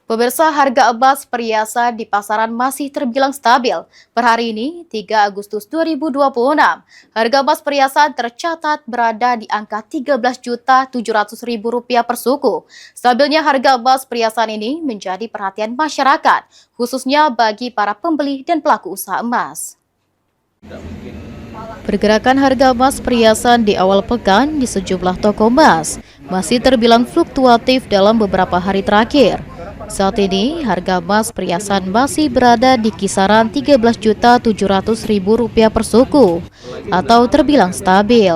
Pemirsa, harga emas perhiasan di pasaran masih terbilang stabil. Per hari ini, 3 Agustus 2026, harga emas perhiasan tercatat berada di angka Rp13.700.000 per suku. Stabilnya harga emas perhiasan ini menjadi perhatian masyarakat, khususnya bagi para pembeli dan pelaku usaha emas. Pergerakan harga emas perhiasan di awal pekan di sejumlah toko emas masih terbilang fluktuatif dalam beberapa hari terakhir. Saat ini, harga emas perhiasan masih berada di kisaran Rp13.700.000 per suku, atau terbilang stabil.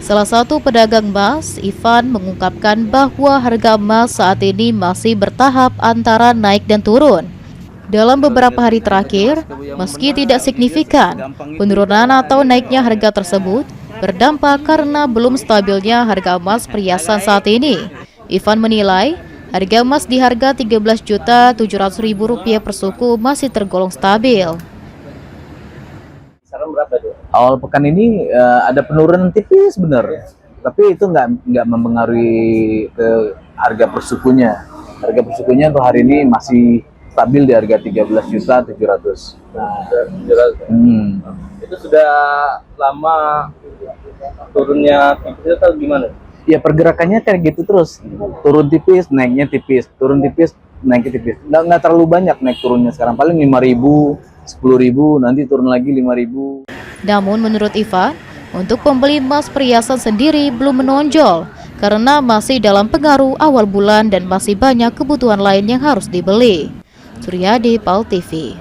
Salah satu pedagang emas, Ivan, mengungkapkan bahwa harga emas saat ini masih bertahap antara naik dan turun. Dalam beberapa hari terakhir, meski tidak signifikan, penurunan atau naiknya harga tersebut berdampak karena belum stabilnya harga emas perhiasan saat ini. Ivan menilai, harga emas di harga Rp13.700.000 per suku masih tergolong stabil. Awal pekan ini ada penurunan tipis benar, tapi itu nggak mempengaruhi ke harga per sukunya. Harga per sukunya untuk hari ini masih stabil di harga 13.700.000. Nah, itu sudah lama turunnya tipis atau gimana? Ya pergerakannya kayak gitu terus, turun tipis, naiknya tipis, turun tipis, naiknya tipis. Nggak terlalu banyak naik turunnya sekarang, paling 5.000, 10.000, nanti turun lagi 5.000. Namun menurut Ivan, untuk pembeli emas perhiasan sendiri belum menonjol karena masih dalam pengaruh awal bulan dan masih banyak kebutuhan lain yang harus dibeli. Suryadi, PAL TV.